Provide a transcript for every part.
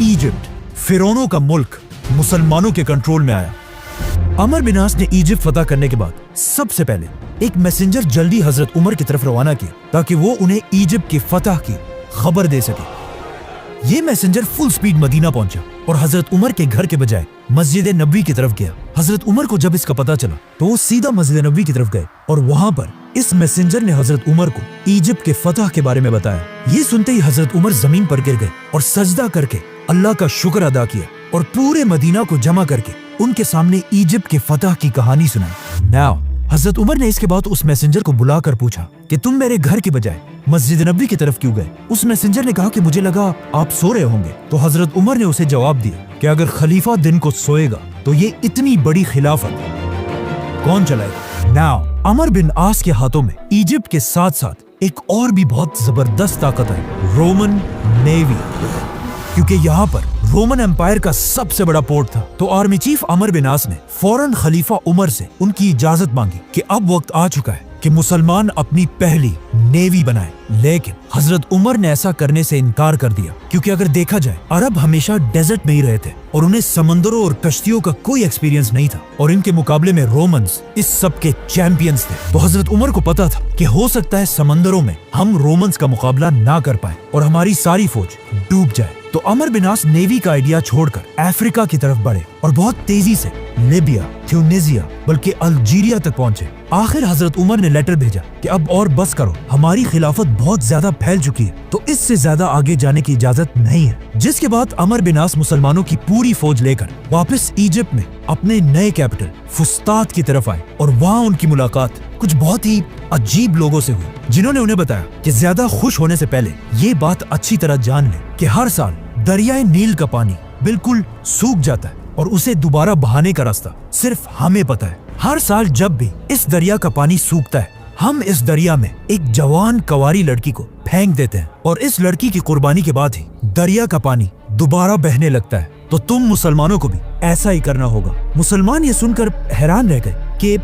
Egypt, फिरौनों का मुल्क मुसलमानों के कंट्रोल में आया। अमर बिन आस ने इजिप्ट फतह करने के बाद सबसे पहले एक मैसेंजर जल्दी हजरत उमर की तरफ रवाना किया ताकि वो उन्हें इजिप्ट की फतह की खबर दे सके। ये मैसेंजर फुल स्पीड मदीना पहुंचा और हजरत उमर के घर के बजाय मस्जिद नबवी की तरफ गया। हजरत उमर को जब इसका पता चला तो वो सीधा मस्जिद नबवी की तरफ गए और वहां पर इस मैसेंजर ने हजरत उमर को इजिप्ट के फतह के बारे में बताया। ये सुनते ही हजरत उमर जमीन पर गिर गए और सजदा करके अल्लाह का शुक्र अदा किया और पूरे मदीना को जमा करके उनके सामने इजिप्ट के फतह की कहानी सुनाई। नाउ हजरत उमर ने इसके बाद उस मैसेंजर को बुलाकर पूछा कि तुम मेरे घर के बजाय मस्जिद नबवी की तरफ क्यों गए? उस मैसेंजर ने कहा कि मुझे लगा आप सो रहे होंगे। तो हजरत उमर ने उसे जवाब दिया कि अगर खलीफा दिन को सोएगा तो ये इतनी बड़ी खिलाफत कौन चलाएगा? नाउ अमर बिन आस के हाथों में इजिप्ट के साथ साथ एक और भी बहुत जबरदस्त ताकत है, रोमन नेवी। क्योंकि यहाँ पर रोमन एम्पायर का सबसे बड़ा पोर्ट था तो आर्मी चीफ अमर बिन आस ने फौरन खलीफा उमर से उनकी इजाजत मांगी कि अब वक्त आ चुका है कि मुसलमान अपनी पहली नेवी बनाए। लेकिन हजरत उमर ने ऐसा करने से इनकार कर दिया क्योंकि अगर देखा जाए अरब हमेशा डेजर्ट में ही रहे थे और उन्हें समंदरों और कश्तियों का कोई एक्सपीरियंस नहीं था और इनके मुकाबले में रोमन्स इस सब के चैंपियंस थे। तो हजरत उमर को पता था कि हो सकता है समंदरों में हम रोमन्स का मुकाबला ना कर पाए और हमारी सारी फौज डूब जाए। तो अमर बिन आस नेवी का आइडिया छोड़कर अफ्रीका की तरफ बढ़े और बहुत तेजी से लीबिया, ट्यूनीसिया बल्कि अल्जीरिया तक पहुंचे। आखिर हजरत उमर ने लेटर भेजा कि अब और बस करो, हमारी खिलाफत बहुत ज्यादा फैल चुकी है तो इससे ज्यादा आगे जाने की इजाजत नहीं है। जिसके बाद अमर बिन आस मुसलमानों की पूरी फौज लेकर वापस इजिप्ट में अपने नए कैपिटल फुस्तात की तरफ आए और वहाँ उनकी मुलाकात कुछ बहुत ही अजीब लोगों से हुई जिन्होंने उन्हें बताया कि ज्यादा खुश होने से पहले ये बात अच्छी तरह जान ले कि हर साल दरियाए नील का पानी बिल्कुल सूख जाता है और उसे दोबारा बहाने का रास्ता सिर्फ हमें पता है। हर साल जब भी इस दरिया का पानी सूखता है हम इस दरिया में एक जवान कंवारी लड़की को फेंक देते हैं और इस लड़की की कुर्बानी के बाद ही दरिया का पानी दोबारा बहने लगता है। तो तुम मुसलमानों को भी ऐसा ही करना होगा। मुसलमान ये सुनकर हैरान रह गए कि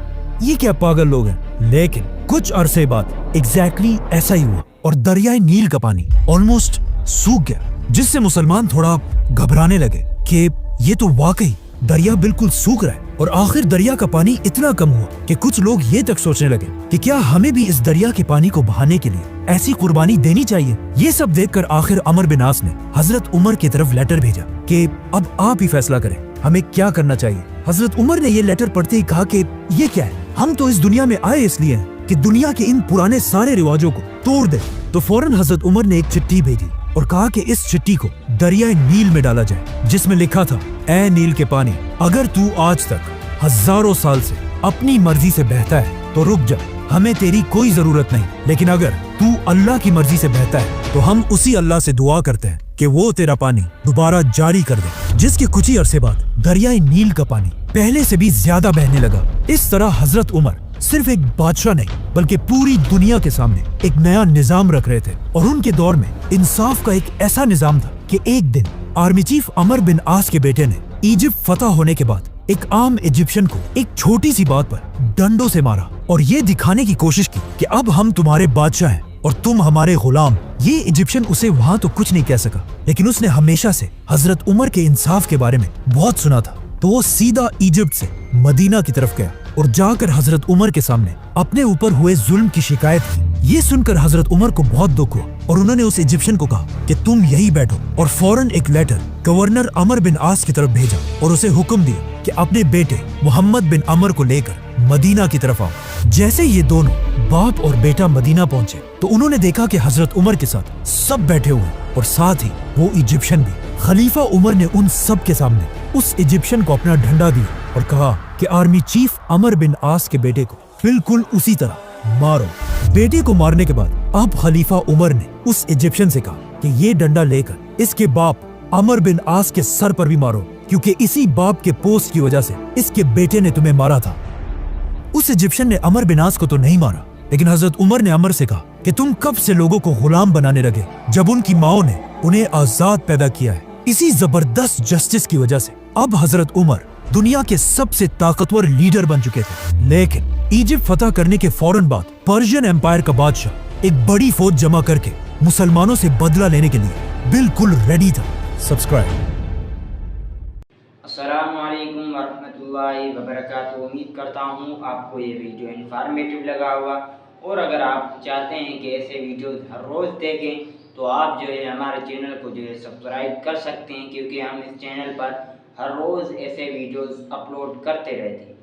ये क्या पागल लोग हैं। लेकिन कुछ अरसे बाद एग्जैक्टली ऐसा ही हुआ और दरियाए नील का पानी ऑलमोस्ट सूख गया, जिससे मुसलमान थोड़ा घबराने लगे कि ये तो वाकई दरिया बिल्कुल सूख रहा है। और आखिर दरिया का पानी इतना कम हुआ कि कुछ लोग ये तक सोचने लगे कि क्या हमें भी इस दरिया के पानी को बहाने के लिए ऐसी कुर्बानी देनी चाहिए। ये सब देखकर आखिर अमर बिन आस ने हजरत उमर की तरफ लेटर भेजा कि अब आप ही फैसला करें हमें क्या करना चाहिए। हजरत उमर ने ये लेटर पढ़ते ही कहा कि ये क्या है, हम तो इस दुनिया में आए इसलिए हैं कि दुनिया के इन पुराने सारे रिवाजों को तोड़ दे। तो फौरन हजरत उमर ने एक चिट्ठी भेजी और कहा कि इस चिट्ठी को दरियाए नील में डाला जाए, जिसमें लिखा था, ऐ नील के पानी, अगर तू आज तक हजारों साल से अपनी मर्जी से बहता है तो रुक जा, हमें तेरी कोई जरूरत नहीं। लेकिन अगर तू अल्लाह की मर्जी से बहता है तो हम उसी अल्लाह से दुआ करते हैं कि वो तेरा पानी दोबारा जारी कर दे। जिसके कुछ ही अरसे बाद दरियाए नील का पानी पहले से भी ज्यादा बहने लगा। इस तरह हजरत उमर सिर्फ एक बादशाह नहीं बल्कि पूरी दुनिया के सामने एक नया निजाम रख रहे थे और उनके दौर में इंसाफ का एक ऐसा निजाम था कि एक दिन आर्मी चीफ अमर बिन आस के बेटे ने इजिप्ट फतह होने के बाद एक आम इजिप्शियन को एक छोटी सी बात पर डंडों से मारा और ये दिखाने की कोशिश की कि अब हम तुम्हारे बादशाह हैं और तुम हमारे गुलाम। ये इजिप्शियन उसे वहाँ तो कुछ नहीं कह सका, लेकिन उसने हमेशा से हजरत उमर के इंसाफ के बारे में बहुत सुना था। तो वो सीधा इजिप्ट से मदीना की तरफ गया और जाकर हजरत उमर के सामने अपने ऊपर हुए जुल्म की शिकायत की। ये सुनकर हजरत उमर को बहुत दुख हुआ और उन्होंने उस इजिप्शियन को कहा कि तुम यही बैठो और फौरन एक लेटर गवर्नर अमर बिन आस की तरफ भेजा और उसे हुक्म दिया कि अपने बेटे मोहम्मद बिन अमर को लेकर मदीना की तरफ आओ। जैसे ये दोनों बाप और बेटा मदीना पहुंचे तो उन्होंने देखा कि हजरत उमर के साथ सब बैठे हुए और साथ ही वो इजिप्शियन भी। खलीफा उमर ने उन सब के सामने उस इजिप्शियन को अपना डंडा दिया और कहा कि आर्मी चीफ अमर बिन आस के बेटे को बिल्कुल उसी तरह मारो। बेटे को मारने के बाद अब खलीफा उमर ने उस इजिप्शियन से कहा कि ये डंडा लेकर इसके बाप अमर बिन आस के सर पर भी मारो, क्योंकि इसी बाप के पोस्ट की वजह से इसके बेटे ने तुम्हें मारा था। उस इजिप्शियन ने अमर बिन आस को तो नहीं मारा, लेकिन हजरत उमर ने अमर से कहा कि तुम कब से लोगों को गुलाम बनाने लगे जब उनकी माओ ने उन्हें आजाद पैदा किया है। इसी जबरदस्त जस्टिस की वजह से अब हजरत उमर दुनिया के सबसे ताकतवर लीडर बन चुके थे। लेकिन इजिप्ट फतह करने के फौरन बाद पर्शियन एम्पायर का बादशाह एक बड़ी फौज जमा करके मुसलमानों से बदला लेने के लिए बिल्कुल रेडी था। subscribe. अस्सलामुअलैकुम वरहमतुल्लाहि वबरकातुहू। उम्मीद करता हूँ आपको ये वीडियो इन्फॉर्मेटिव लगा होगा, और अगर आप चाहते हैं कि ऐसे वीडियोस हर रोज़ देखें तो आप जो है हमारे चैनल को जो है सब्सक्राइब कर सकते हैं, क्योंकि हम इस चैनल पर हर रोज़ ऐसे वीडियोस अपलोड करते रहते हैं।